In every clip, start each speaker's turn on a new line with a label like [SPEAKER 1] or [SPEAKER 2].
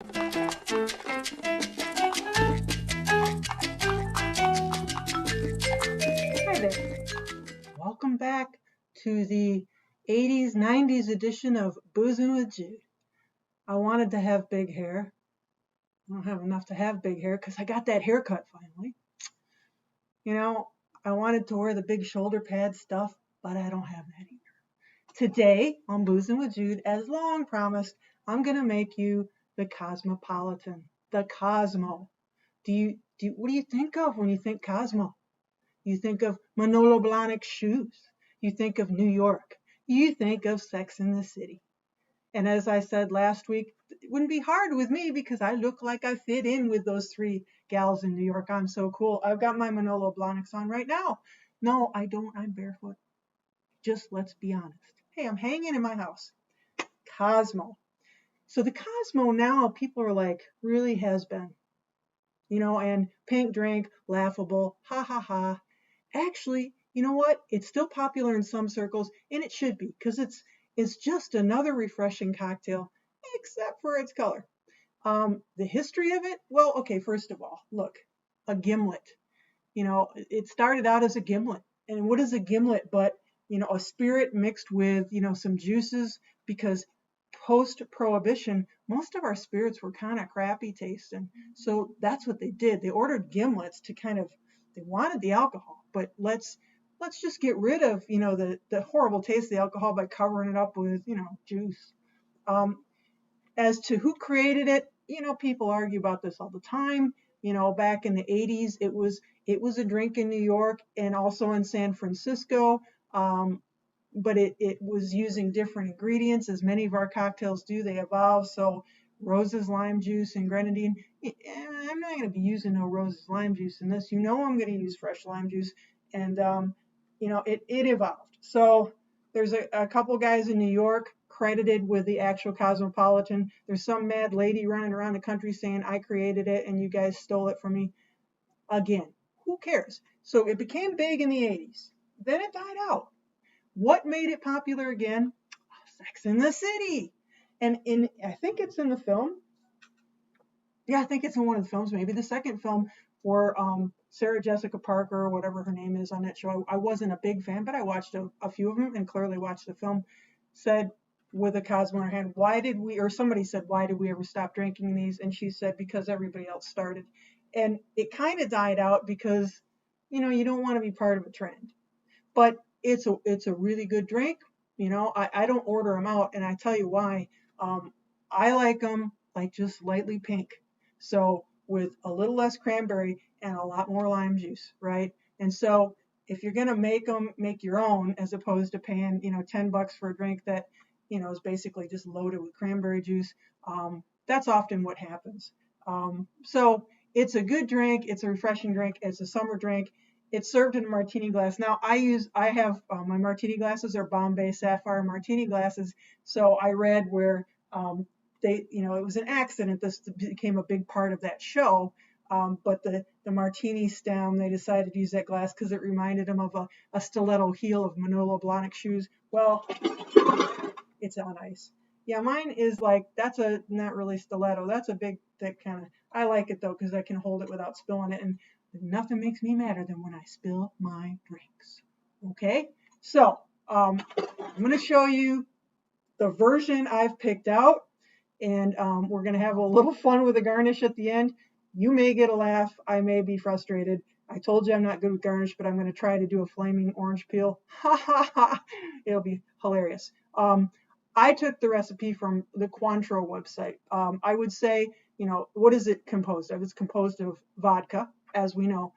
[SPEAKER 1] Hi there. Welcome back to the 80s, 90s edition of Boozin with Jude. I wanted to have big hair. I don't have enough to have big hair because I got that haircut finally. You know, I wanted to wear the big shoulder pad stuff, but I don't have that either. Today on Boozin with Jude, as long promised, I'm going to make you the Cosmopolitan, the Cosmo. What do you think of when you think Cosmo? You think of Manolo Blahnik shoes. You think of New York. You think of Sex in the City. And as I said last week, it wouldn't be hard with me because I look like I fit in with those three gals in New York. I'm so cool. I've got my Manolo Blahniks on right now. No, I don't. I'm barefoot. Just let's be honest. Hey, I'm hanging in my house. Cosmo. So the Cosmo now, people are like, really has been. And pink drink, laughable, ha ha ha. Actually, you know what? It's still popular in some circles, and it should be, because it's just another refreshing cocktail, except for its color. The history of it, well, okay, first of all, look, a gimlet. It started out as a gimlet. And what is a gimlet but, a spirit mixed with, some juices, because post-prohibition, most of our spirits were kind of crappy tasting. So that's what they did. They ordered gimlets to they wanted the alcohol, but let's just get rid of, the horrible taste of the alcohol by covering it up with, juice. Um, as to who created it, people argue about this all the time. Back in the 80s, it was a drink in New York and also in San Francisco. But it was using different ingredients, as many of our cocktails do. They evolve. So roses, lime juice, and grenadine. I'm not going to be using no roses, lime juice in this. I'm going to use fresh lime juice. And, it evolved. So there's a couple guys in New York credited with the actual Cosmopolitan. There's some mad lady running around the country saying, I created it and you guys stole it from me. Again, who cares? So it became big in the 80s. Then it died out. What made it popular again? Sex in the City. And I think it's in the film. Yeah, I think it's in one of the films, maybe the second film, where Sarah Jessica Parker, or whatever her name is on that show. I wasn't a big fan, but I watched a few of them and clearly watched the film. Said with a Cosmo in her hand, or somebody said, why did we ever stop drinking these? And she said, because everybody else started. And it kind of died out because, you don't want to be part of a trend. But it's a really good drink. I don't order them out, and I tell you why. I like them like just lightly pink. So with a little less cranberry and a lot more lime juice, right? And so if you're gonna make them, make your own, as opposed to paying, $10 for a drink that, is basically just loaded with cranberry juice. That's often what happens. So it's a good drink. It's a refreshing drink. It's a summer drink. It's served in a martini glass. Now I have my martini glasses are Bombay Sapphire martini glasses. So I read where it was an accident. This became a big part of that show. But the martini stem, they decided to use that glass because it reminded them of a stiletto heel of Manolo Blahnik shoes. Well, it's on ice. Yeah, mine is like, that's not really stiletto. That's a big, thick kind of, I like it though, because I can hold it without spilling it. And nothing makes me madder than when I spill my drinks. Okay, so I'm going to show you the version I've picked out, and we're going to have a little fun with the garnish at the end. You may get a laugh. I may be frustrated. I told you I'm not good with garnish, but I'm going to try to do a flaming orange peel. Ha ha ha! It'll be hilarious. I took the recipe from the Cointreau website. I would say, what is it composed of? It's composed of vodka, as we know.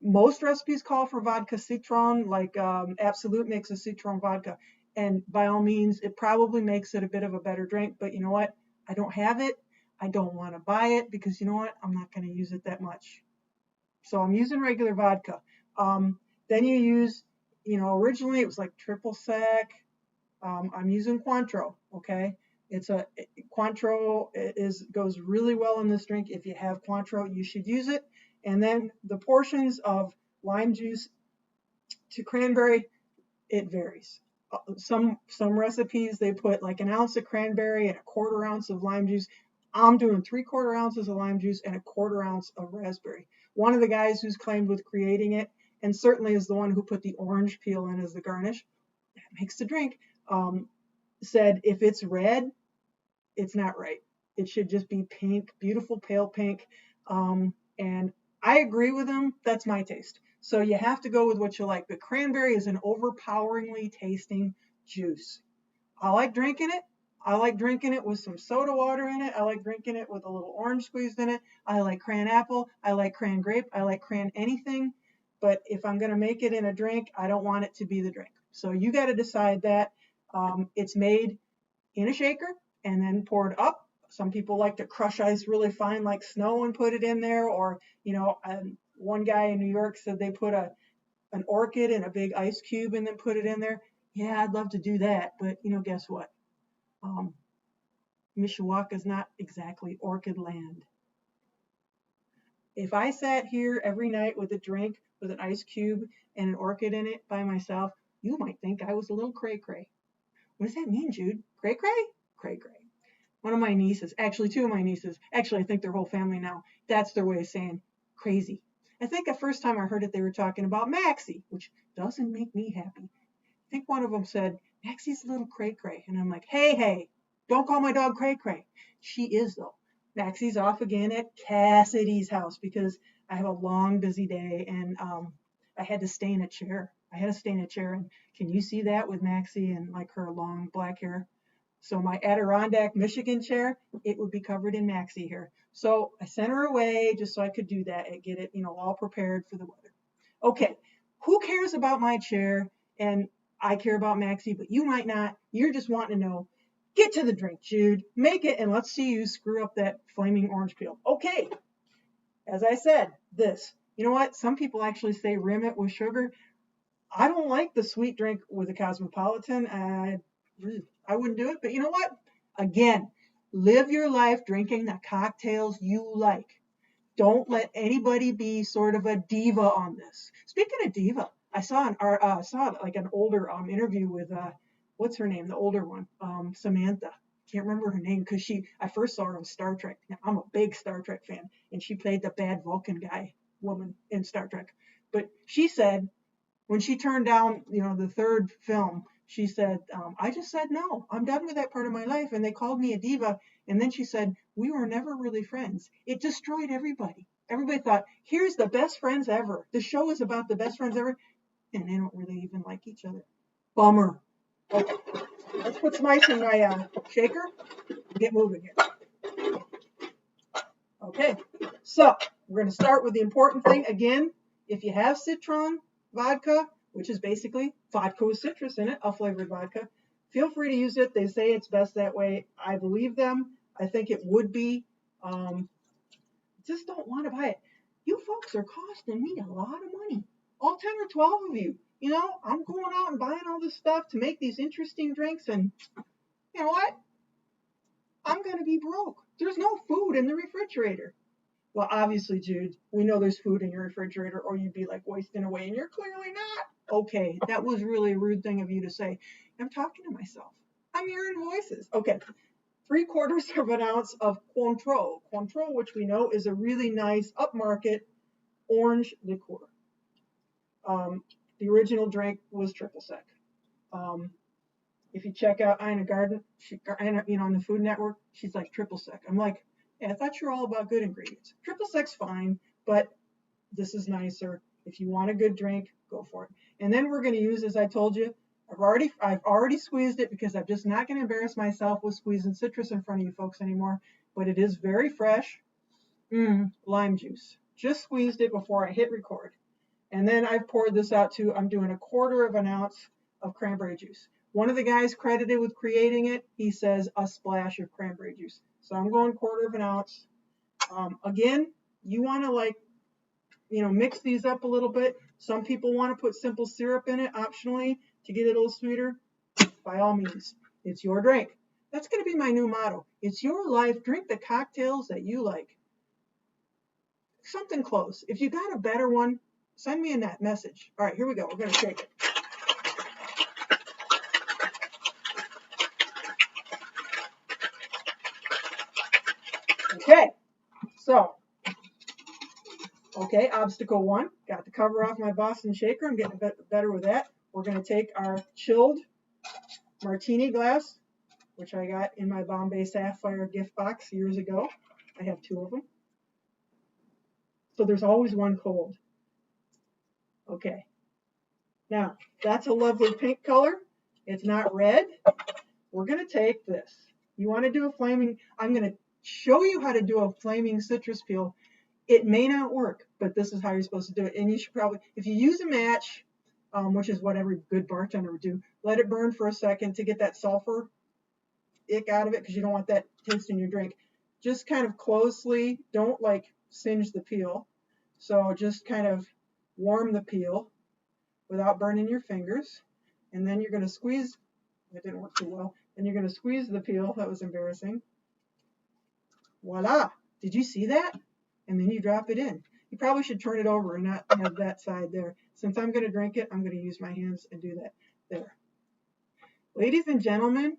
[SPEAKER 1] Most recipes call for vodka citron, like Absolute makes a citron vodka. And by all means, it probably makes it a bit of a better drink. But you know what? I don't have it. I don't want to buy it because you know what? I'm not going to use it that much. So I'm using regular vodka. Then you use, originally it was like triple sec. I'm using Cointreau, okay? Cointreau goes really well in this drink. If you have Cointreau, you should use it. And then the portions of lime juice to cranberry, it varies. Some recipes, they put like an ounce of cranberry and a quarter ounce of lime juice. I'm doing 3/4 ounces of lime juice and 1/4 ounce of raspberry. One of the guys who's claimed with creating it, and certainly is the one who put the orange peel in as the garnish, that makes the drink, said if it's red, it's not right. It should just be pink, beautiful pale pink. And I agree with him. That's my taste. So you have to go with what you like. But cranberry is an overpoweringly tasting juice. I like drinking it. I like drinking it with some soda water in it. I like drinking it with a little orange squeezed in it. I like cran apple. I like cran grape. I like cran anything. But if I'm going to make it in a drink, I don't want it to be the drink. So you got to decide that. It's made in a shaker and then poured up. Some people like to crush ice really fine like snow and put it in there. Or, one guy in New York said they put an orchid in a big ice cube and then put it in there. Yeah, I'd love to do that. But, guess what? Mishawaka is not exactly orchid land. If I sat here every night with a drink with an ice cube and an orchid in it by myself, you might think I was a little cray-cray. What does that mean, Jude? Cray-cray? Cray-cray. One of my nieces, actually 2 of my nieces, actually I think their whole family now, that's their way of saying crazy. I think the first time I heard it, they were talking about Maxie, which doesn't make me happy. I think one of them said, Maxie's a little cray-cray. And I'm like, hey, don't call my dog cray-cray. She is, though. Maxie's off again at Cassidy's house because I have a long, busy day, and I had to stay in a chair. And can you see that with Maxie and like her long black hair? So my Adirondack, Michigan chair, it would be covered in Maxie hair. So I sent her away just so I could do that and get it, all prepared for the weather. Okay, who cares about my chair? And I care about Maxie, but you might not. You're just wanting to know. Get to the drink, Jude. Make it, and let's see you screw up that flaming orange peel. Okay, as I said, this. You know what? Some people actually say rim it with sugar. I don't like the sweet drink with a Cosmopolitan. I wouldn't do it, but you know what? Again, live your life drinking the cocktails you like. Don't let anybody be sort of a diva on this. Speaking of diva, I saw an older interview with what's her name, the older one, Samantha. Can't remember her name because I first saw her on Star Trek. Now, I'm a big Star Trek fan, and she played the bad Vulcan woman in Star Trek. But she said when she turned down, the third film, she said, I just said no. I'm done with that part of my life. And they called me a diva. And then she said, we were never really friends. It destroyed everybody. Everybody thought, here's the best friends ever. The show is about the best friends ever. And they don't really even like each other. Bummer. Okay, let's put some ice in my shaker and get moving here. Okay, so we're going to start with the important thing. Again, if you have citron vodka, which is basically vodka with citrus in it, a flavored vodka, feel free to use it. They say it's best that way. I believe them. I think it would be. Just don't want to buy it. You folks are costing me a lot of money. All 10 or 12 of you. I'm going out and buying all this stuff to make these interesting drinks, and you know what? I'm going to be broke. There's no food in the refrigerator. Well, obviously, Jude, we know there's food in your refrigerator, or you'd be like wasting away, and you're clearly not. Okay, that was really a rude thing of you to say. I'm talking to myself. I'm hearing voices. Okay, 3/4 of an ounce of Cointreau. Cointreau, which we know is a really nice upmarket orange liqueur. The original drink was triple sec. If you check out Ina Garden, on the Food Network, she's like triple sec. I'm like, yeah, I thought you were all about good ingredients. Triple sec's fine, but this is nicer. If you want a good drink, go for it. And then we're going to use, as I told you, I've already squeezed it because I'm just not going to embarrass myself with squeezing citrus in front of you folks anymore. But it is very fresh. Lime juice. Just squeezed it before I hit record. And then I've poured this out too. I'm doing 1/4 of an ounce of cranberry juice. One of the guys credited with creating it, he says a splash of cranberry juice. So I'm going 1/4 of an ounce. Again, you want to mix these up a little bit. Some people want to put simple syrup in it optionally to get it a little sweeter. By all means, it's your drink. That's going to be my new motto. It's your life. Drink the cocktails that you like. Something close. If you got a better one, send me a message. All right, here we go. We're going to shake it. Okay, so, okay, obstacle one. Got the cover off my Boston shaker. I'm getting better with that. We're going to take our chilled martini glass, which I got in my Bombay Sapphire gift box years ago. I have 2 of them. So there's always one cold. Okay. Now, that's a lovely pink color. It's not red. We're going to take this. You want to do a flaming, I'm going to show you how to do a flaming citrus peel. It may not work, but this is how you're supposed to do it. And you should probably, if you use a match, which is what every good bartender would do, let it burn for a second to get that sulfur ick out of it, because you don't want that taste in your drink. Just kind of closely, don't like singe the peel. So just kind of warm the peel without burning your fingers. And then you're going to squeeze, it didn't work too well. Then you're going to squeeze the peel. That was embarrassing. Voila. Did you see that? And then you drop it in. You probably should turn it over and not have that side there. Since I'm going to drink it, I'm going to use my hands and do that there. Ladies and gentlemen,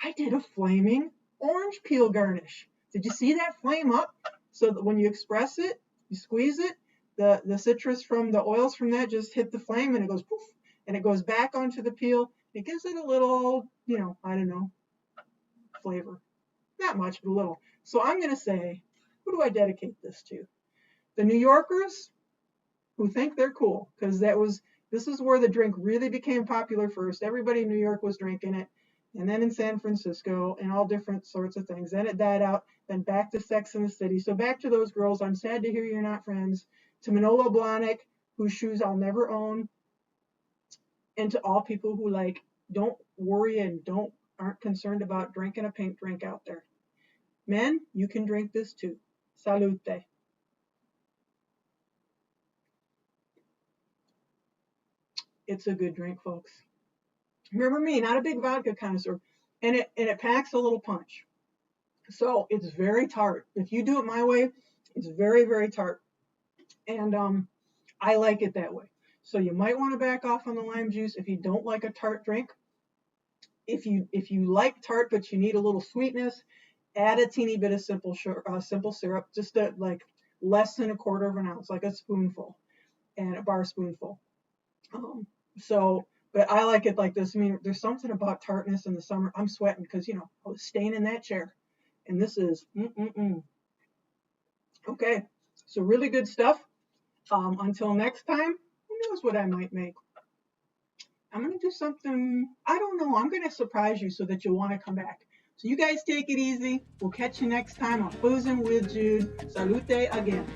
[SPEAKER 1] I did a flaming orange peel garnish. Did you see that flame up? So that when you express it, you squeeze it, the citrus from the oils from that just hit the flame and it goes poof, and it goes back onto the peel. It gives it a little, I don't know, flavor. Not much, but a little. So I'm going to say, who do I dedicate this to? The New Yorkers who think they're cool, because this is where the drink really became popular first. Everybody in New York was drinking it, and then in San Francisco and all different sorts of things. Then it died out, then back to Sex and the City. So back to those girls, I'm sad to hear you're not friends. To Manolo Blahnik, whose shoes I'll never own. And to all people who don't worry and aren't concerned about drinking a pink drink out there. Men, you can drink this too. Salute. It's a good drink, folks. Remember me, not a big vodka connoisseur. And it packs a little punch. So it's very tart. If you do it my way, it's very, very tart. And I like it that way. So you might want to back off on the lime juice if you don't like a tart drink. If you like tart but you need a little sweetness, add a teeny bit of simple syrup, just less than 1/4 of an ounce, like a spoonful, and a bar spoonful. But I like it like this. I mean, there's something about tartness in the summer. I'm sweating because I was staying in that chair, and this is okay. So really good stuff. Until next time, who knows what I might make? I'm going to do something, I don't know. I'm going to surprise you so that you'll want to come back. So you guys take it easy. We'll catch you next time on Boozin with Jude. Salute again.